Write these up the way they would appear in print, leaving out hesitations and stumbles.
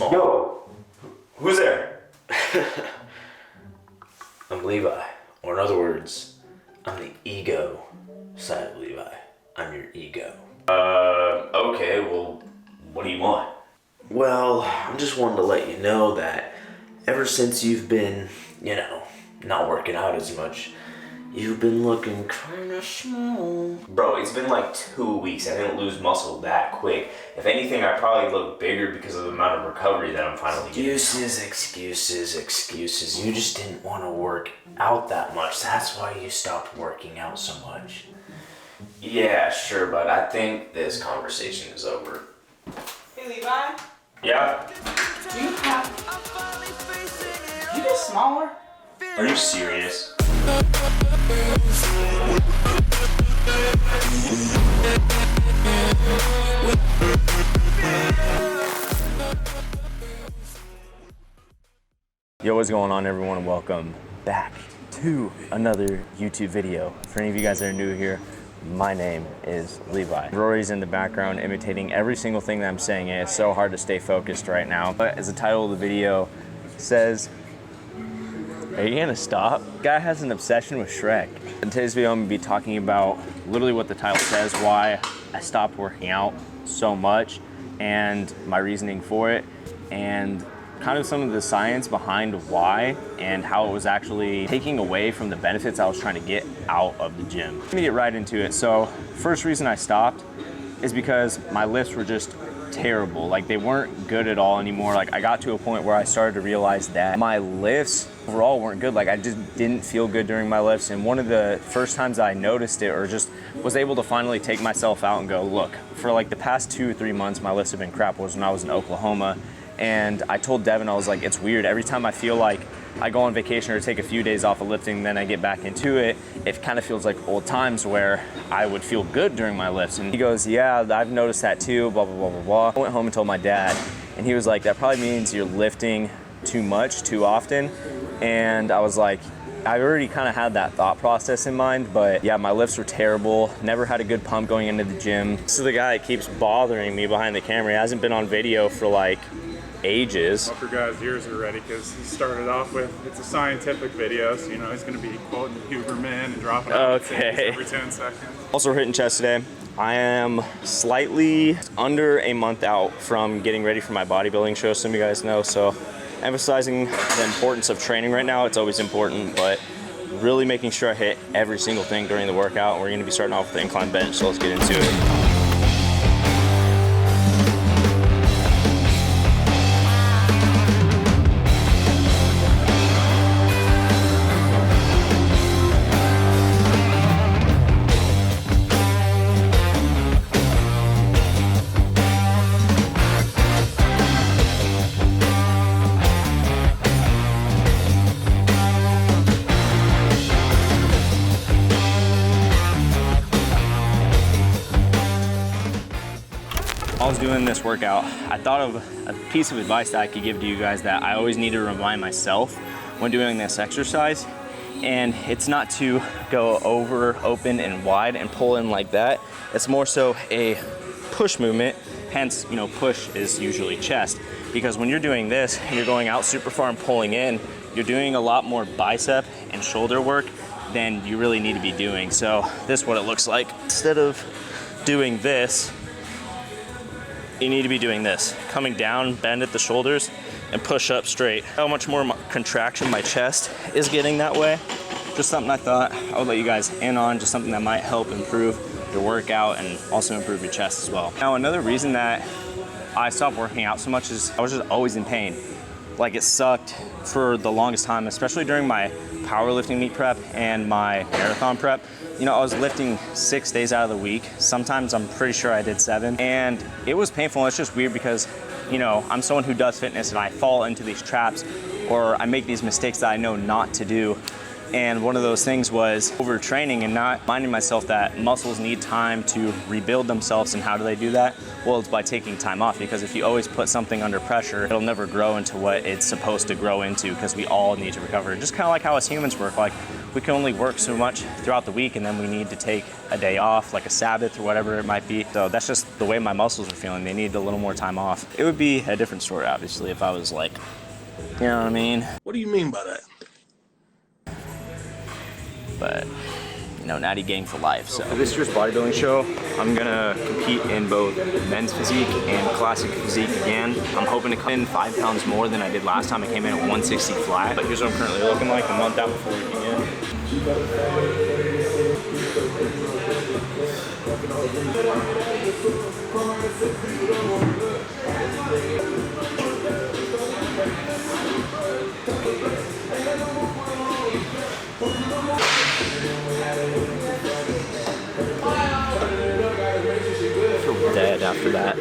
small. Yo, who's there? I'm Levi, or in other words, I'm the ego side of Levi. I'm your ego. Okay, well, what do you want? Well, I'm just wanting to let you know that ever since you've been, not working out as much, you've been looking kinda small. Bro, it's been like 2 weeks. I didn't lose muscle that quick. If anything, I probably look bigger because of the amount of recovery that I'm finally getting. Excuses. You just didn't want to work out that much. That's why you stopped working out so much. Yeah, sure, but I think this conversation is over. Hey Levi, Yeah? you get smaller? Are you serious? Yo, what's going on, everyone, and welcome back to another YouTube video. For any of you guys that are new here, my name is Levi. Rory's in the background imitating every single thing that I'm saying, and it's so hard to stay focused right now. But as the title of the video says, are you gonna stop? Guy has an obsession with Shrek. In today's video, I'm gonna be talking about literally what the title says, why I stopped working out so much, and my reasoning for it, and kind of some of the science behind why and how it was actually taking away from the benefits I was trying to get out of the gym. Let me get right into it. So first reason I stopped is because my lifts were just terrible. Like, they weren't good at all anymore. Like, I got to a point where I started to realize that my lifts overall weren't good. Like, I just didn't feel good during my lifts. And one of the first times I noticed it, or just was able to finally take myself out and go, look, for like the past 2 or 3 months, my lifts have been crap, was when I was in Oklahoma. And I told Devin, I was like, it's weird. Every time I feel like I go on vacation or take a few days off of lifting, then I get back into it, it kind of feels like old times where I would feel good during my lifts. And he goes, yeah, I've noticed that too, blah, blah, blah, blah, blah. I went home and told my dad, and he was like, that probably means you're lifting too much, too often. And I was like, I already kind of had that thought process in mind, but yeah, my lifts were terrible. Never had a good pump going into the gym. This is the guy that keeps bothering me behind the camera. He hasn't been on video for like ages. Hope your guys' ears are ready, because he started off with, it's a scientific video, so he's going to be quoting Huberman and dropping out every 10 seconds. Also hitting chest today. I am slightly under a month out from getting ready for my bodybuilding show, some of you guys know, so emphasizing the importance of training right now. It's always important, but really making sure I hit every single thing during the workout. We're going to be starting off with the incline bench, so let's get into it. I was doing this workout, I thought of a piece of advice that I could give to you guys that I always need to remind myself when doing this exercise, and it's not to go over, open, and wide and pull in like that. It's more so a push movement, hence, push is usually chest, because when you're doing this and you're going out super far and pulling in, you're doing a lot more bicep and shoulder work than you really need to be doing. So this is what it looks like. Instead of doing this, you need to be doing this, coming down, bend at the shoulders, and push up straight. How much more contraction my chest is getting that way. Just something I thought I would let you guys in on, just something that might help improve your workout and also improve your chest as well. Now, another reason that I stopped working out so much is I was just always in pain. Like, it sucked for the longest time, especially during my powerlifting meet prep and my marathon prep. I was lifting 6 days out of the week. Sometimes I'm pretty sure I did 7. And it was painful. And it's just weird because, I'm someone who does fitness and I fall into these traps, or I make these mistakes that I know not to do. And one of those things was overtraining and not reminding myself that muscles need time to rebuild themselves. And how do they do that? Well, it's by taking time off, because if you always put something under pressure, it'll never grow into what it's supposed to grow into, because we all need to recover. Just kind of like how us humans work. Like, we can only work so much throughout the week, and then we need to take a day off, like a Sabbath or whatever it might be. So that's just the way my muscles are feeling. They need a little more time off. It would be a different story, obviously, if I was like, you know what I mean? What do you mean by that? But, you know, Natty Gang for life. So for this year's bodybuilding show, I'm gonna compete in both men's physique and classic physique again. I'm hoping to come in 5 pounds more than I did last time. I came in at 160 flat. But here's what I'm currently looking like a month out before we begin. I feel dead after that.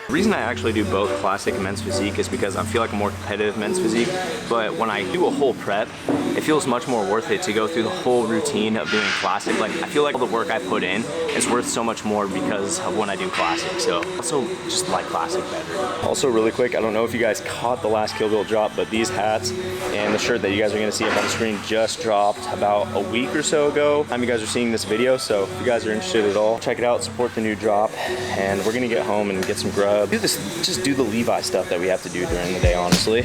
The reason I actually do both classic and men's physique is because I feel like a more competitive men's physique, but when I do a whole prep, it feels much more worth it to go through the whole routine of doing classic. Like, I feel like all the work I put in is worth so much more because of when I do classic. So also just like classic better. Also really quick, I don't know if you guys caught the last KillBuillt drop, but these hats and the shirt that you guys are gonna see up on the screen just dropped about a week or so ago. You guys are seeing this video, so if you guys are interested at all, check it out, support the new drop, and we're gonna get home and get some grub. Just do the Levi stuff that we have to do during the day, honestly.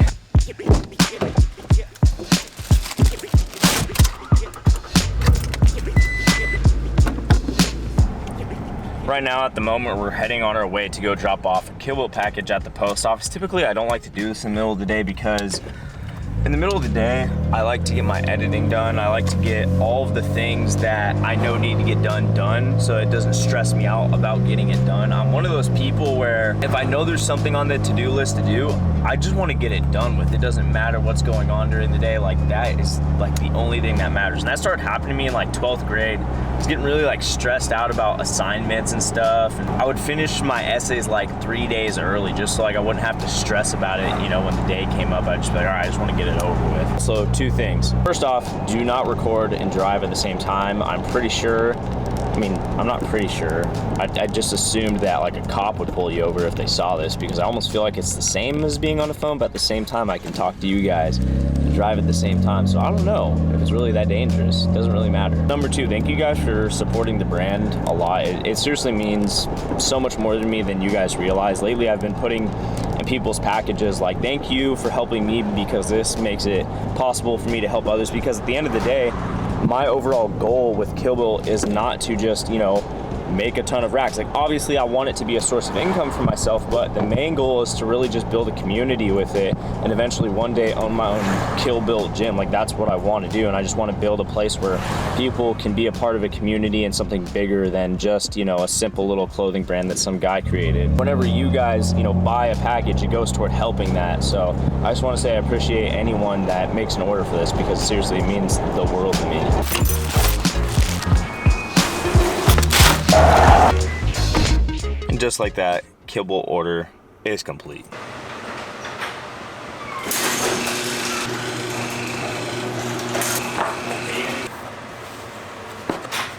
Right now, at the moment, we're heading on our way to go drop off a KillBuillt package at the post office. Typically, I don't like to do this in the middle of the day because in the middle of the day, I like to get my editing done. I like to get all of the things that I know need to get done, so it doesn't stress me out about getting it done. I'm one of those people where if I know there's something on the to-do list to do, I just want to get it done with. It doesn't matter what's going on during the day. Like, that is like the only thing that matters. And that started happening to me in like 12th grade. I was getting really like stressed out about assignments and stuff. And I would finish my essays like 3 days early just so like I wouldn't have to stress about it, you know, when the day came up. I'd just be like, all right, I just want to get it over with. So 2 things. First off, do not record and drive at the same time. I'm pretty sure, I'm not pretty sure. I just assumed that like a cop would pull you over if they saw this, because I almost feel like it's the same as being on the phone, but at the same time I can talk to you guys and drive at the same time. So I don't know if it's really that dangerous. It doesn't really matter. Number 2, thank you guys for supporting the brand a lot. It seriously means so much more to me than you guys realize. Lately I've been putting in people's packages like, thank you for helping me because this makes it possible for me to help others, because at the end of the day, my overall goal with KillBuillt is not to just, you know, make a ton of racks. Like, obviously I want it to be a source of income for myself, but the main goal is to really just build a community with it and eventually one day own my own KillBuillt gym. Like, that's what I want to do, and I just want to build a place where people can be a part of a community and something bigger than just, you know, a simple little clothing brand that some guy created. Whenever you guys, you know, buy a package, it goes toward helping that. So I just want to say I appreciate anyone that makes an order for this, because seriously, it means the world to me. And just like that, KillBuillt order is complete.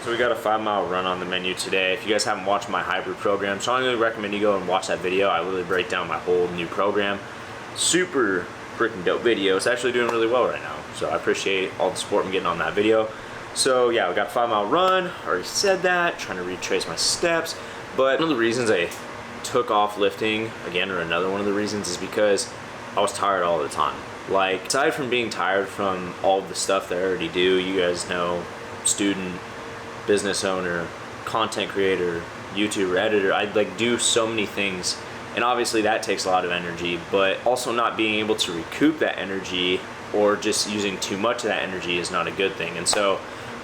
So we got a 5-mile run on the menu today. If you guys haven't watched my hybrid program, strongly recommend you go and watch that video. I really break down my whole new program. Super freaking dope video. It's actually doing really well right now. So I appreciate all the support I'm getting on that video. So yeah, we got a 5-mile run. I already said that, trying to retrace my steps. But one of the reasons I took off lifting, again, or another one of the reasons, is because I was tired all the time. Like, aside from being tired from all of the stuff that I already do, you guys know, student, business owner, content creator, YouTuber, editor, I like do so many things, and obviously that takes a lot of energy, but also not being able to recoup that energy or just using too much of that energy is not a good thing. And so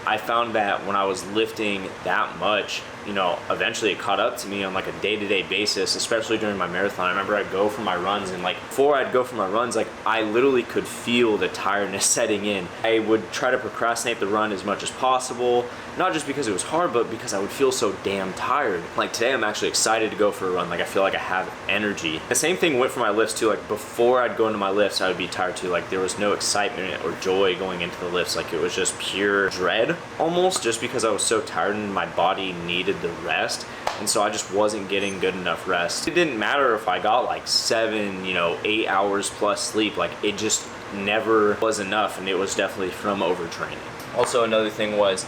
I found that when I was lifting that much, you know, eventually it caught up to me on like a day-to-day basis, especially during my marathon. I remember I'd go for my runs, and like before I'd go for my runs, like I literally could feel the tiredness setting in. I would try to procrastinate the run as much as possible, not just because it was hard, but because I would feel so damn tired. Like today I'm actually excited to go for a run. Like I feel like I have energy. The same thing went for my lifts too. Like before I'd go into my lifts, I would be tired too. Like there was no excitement or joy going into the lifts. Like it was just pure dread almost, just because I was so tired and my body needed the rest. and so I just wasn't getting good enough rest. It didn't matter if I got like 7, 8 hours plus sleep, like it just never was enough, and it was definitely from overtraining. Also, another thing was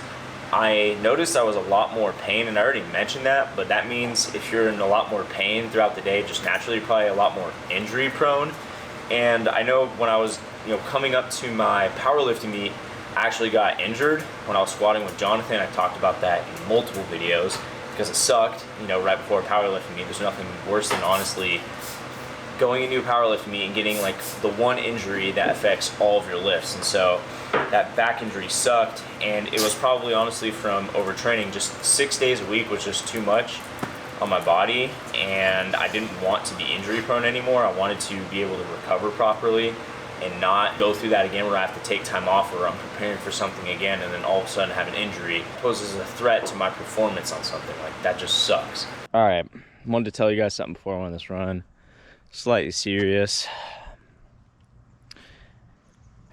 I noticed I was a lot more pain, and I already mentioned that, but that means if you're in a lot more pain throughout the day, just naturally you're probably a lot more injury prone. And I know when I was coming up to my powerlifting meet, I actually got injured when I was squatting with Jonathan. I talked about that in multiple videos because it sucked, right before a powerlifting meet. There's nothing worse than honestly going into a powerlifting meet and getting like the one injury that affects all of your lifts. And so that back injury sucked, and it was probably honestly from overtraining. Just 6 days a week was just too much on my body, and I didn't want to be injury prone anymore. I wanted to be able to recover properly and not go through that again where I have to take time off or I'm preparing for something again and then all of a sudden have an injury. It poses a threat to my performance on something. Like, that just sucks. All right, I wanted to tell you guys something before I went on this run. Slightly serious.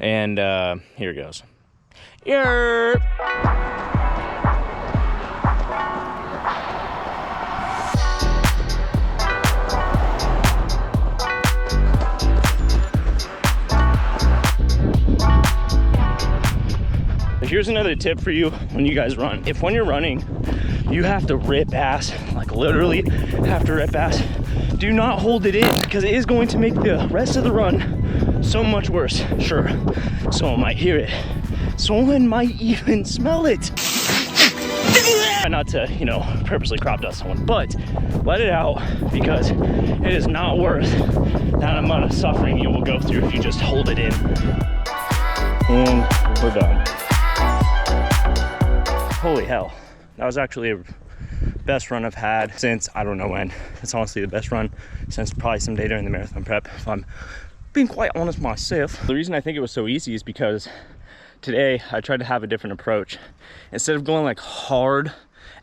And here it goes. Yerp! Here's another tip for you when you guys run. If when you're running, you have to rip ass, like literally have to rip ass, do not hold it in, because it is going to make the rest of the run so much worse. Sure, someone might hear it. Someone might even smell it. Not to, purposely crop dust someone, but let it out, because it is not worth that amount of suffering you will go through if you just hold it in. And we're done. Holy hell, that was actually the best run I've had since I don't know when. It's honestly the best run since probably some day during the marathon prep, if I'm being quite honest myself. The reason I think it was so easy is because today I tried to have a different approach. Instead of going like hard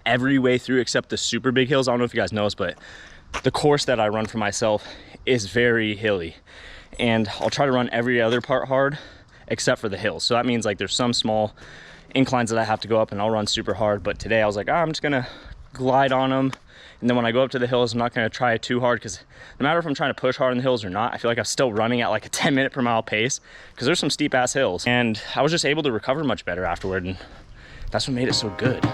every way through except the super big hills, I don't know if you guys know this, but the course that I run for myself is very hilly, and I'll try to run every other part hard except for the hills. So that means like there's some small inclines that I have to go up and I'll run super hard, but today I was like, I'm just gonna glide on them, and then when I go up to the hills, I'm not gonna try it too hard, because no matter if I'm trying to push hard on the hills or not, I feel like I'm still running at like a 10 per mile pace, because there's some steep ass hills, and I was just able to recover much better afterward, and that's what made it so good.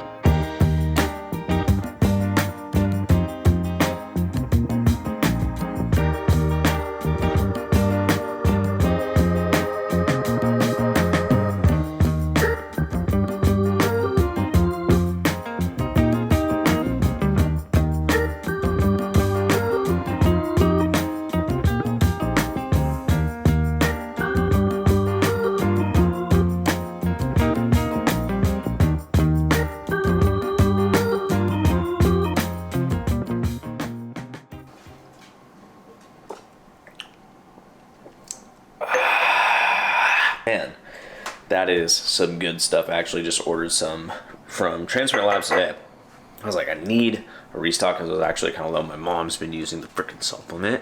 Man, that is some good stuff. I actually just ordered some from Transfer Labs today. I was like, I need a restock because I was actually kind of low. My mom's been using the frickin' supplement,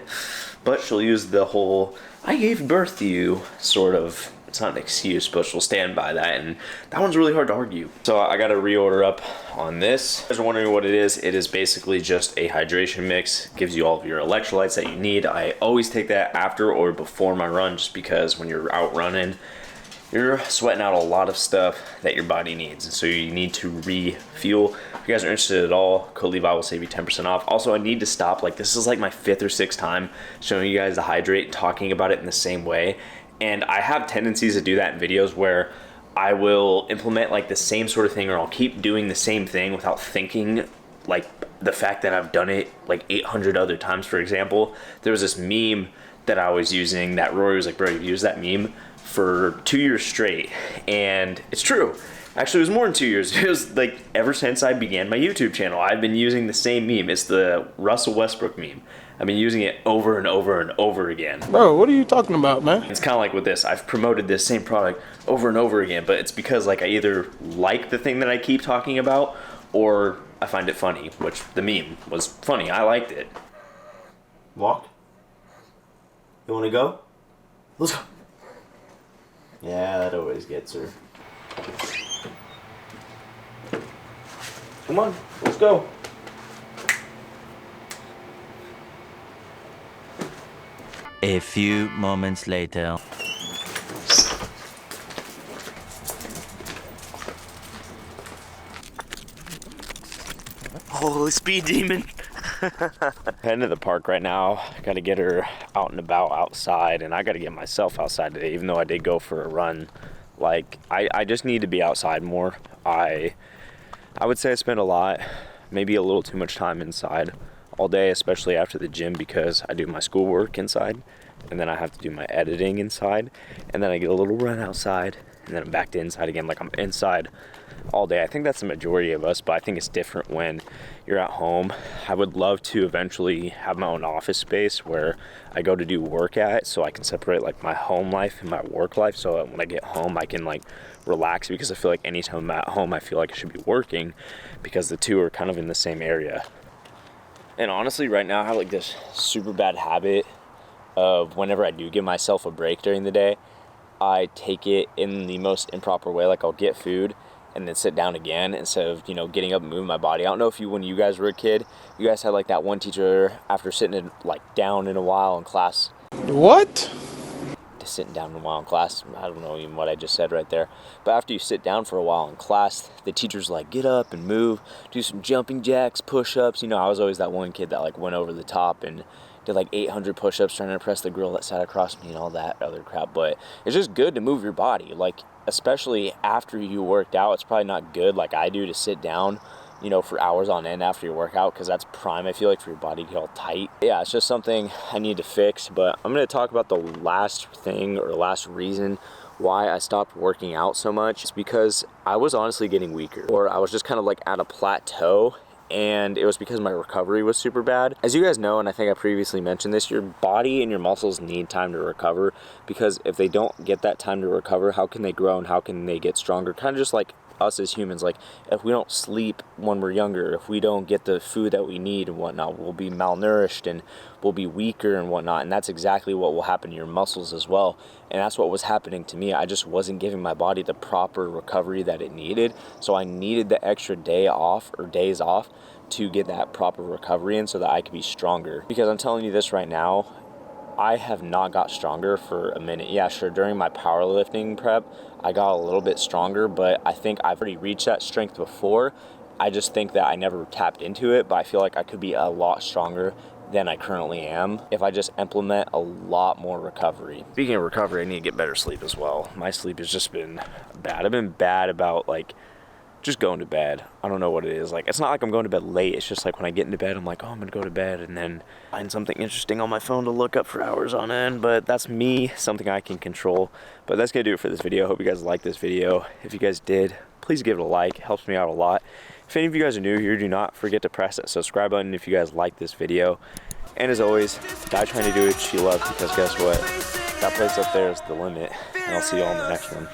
but she'll use the whole I gave birth to you sort of. It's not an excuse, but she'll stand by that, and that one's really hard to argue. So I got to reorder up on this. If you guys are wondering what it is basically just a hydration mix. Gives you all of your electrolytes that you need. I always take that after or before my run, just because when you're out running, you're sweating out a lot of stuff that your body needs, and so you need to refuel. If you guys are interested at all, code Levi will save you 10% off. Also, I need to stop, like, this is like my 5th or 6th time showing you guys to hydrate and talking about it in the same way, and I have tendencies to do that in videos where I will implement like the same sort of thing, or I'll keep doing the same thing without thinking like the fact that I've done it like 800 other times. For example, there was this meme that I was using that Rory was like, bro, you've used that meme for 2 years straight, and it's true. Actually, it was more than 2 years. It was like ever since I began my YouTube channel, I've been using the same meme. It's the Russell Westbrook meme. I've been using it over and over and over again. Bro, what are you talking about, man? It's kind of like with this. I've promoted this same product over and over again, but it's because like I either like the thing that I keep talking about, or I find it funny, which the meme was funny. I liked it. Walk? You want to go? Let's go. Yeah, that always gets her. Come on, let's go. A few moments later. Holy speed demon. Heading to the park right now. Got to get her out and about outside, and I got to get myself outside today, even though I did go for a run. Like, I just need to be outside more. I would say I spend a lot, maybe a little too much time inside all day, especially after the gym, because I do my schoolwork inside, and then I have to do my editing inside, and then I get a little run outside, and then I'm back to inside again. Like, I'm inside all day. I think that's the majority of us, but I think it's different when you're at home. I would love to eventually have my own office space where I go to do work at, so I can separate like my home life and my work life, so that when I get home I can like relax, because I feel like anytime I'm at home I feel like I should be working, because the two are kind of in the same area. And honestly, right now I have like this super bad habit of whenever I do give myself a break during the day, I take it in the most improper way. Like, I'll get food and then sit down again instead of, you know, getting up and moving my body. I don't know if when you guys were a kid, you guys had like that one teacher after sitting down in a while in class. What? Just sitting down in a while in class. I don't know even what I just said right there. But after you sit down for a while in class, the teacher's like, get up and move, do some jumping jacks, push-ups. You know, I was always that one kid that like went over the top and did like 800 push-ups trying to impress the girl that sat across me and all that other crap. But it's just good to move your body. Like, especially after you worked out, it's probably not good like I do to sit down, you know, for hours on end after your workout, because that's prime, I feel like, for your body to get all tight. Yeah, it's just something I need to fix. But I'm going to talk about the last thing, or last reason why I stopped working out so much. It's because I was honestly getting weaker, or I was just kind of like at a plateau, and it was because my recovery was super bad. As you guys know, and I think I previously mentioned this, your body and your muscles need time to recover, because if they don't get that time to recover, how can they grow and how can they get stronger? Kind of just like us as humans. Like, if we don't sleep when we're younger, if we don't get the food that we need and whatnot, we'll be malnourished and we'll be weaker and whatnot. And that's exactly what will happen to your muscles as well. And that's what was happening to me. I just wasn't giving my body the proper recovery that it needed. So I needed the extra day off, or days off, to get that proper recovery in, so that I could be stronger. Because I'm telling you this right now, I have not got stronger for a minute. Yeah, sure, during my powerlifting prep, I got a little bit stronger, but I think I've already reached that strength before. I just think that I never tapped into it, but I feel like I could be a lot stronger than I currently am if I just implement a lot more recovery. Speaking of recovery, I need to get better sleep as well. My sleep has just been bad. I've been bad about like just going to bed. I don't know what it is. Like, it's not like I'm going to bed late. It's just like when I get into bed, I'm like, oh, I'm gonna go to bed, and then find something interesting on my phone to look up for hours on end. But that's me, something I can control. But that's gonna do it for this video. Hope you guys liked this video. If you guys did, please give it a like. It helps me out a lot. If any of you guys are new here, do not forget to press that subscribe button if you guys like this video. And as always, die trying to do what you love, because guess what? That place up there is the limit. And I'll see you all in the next one.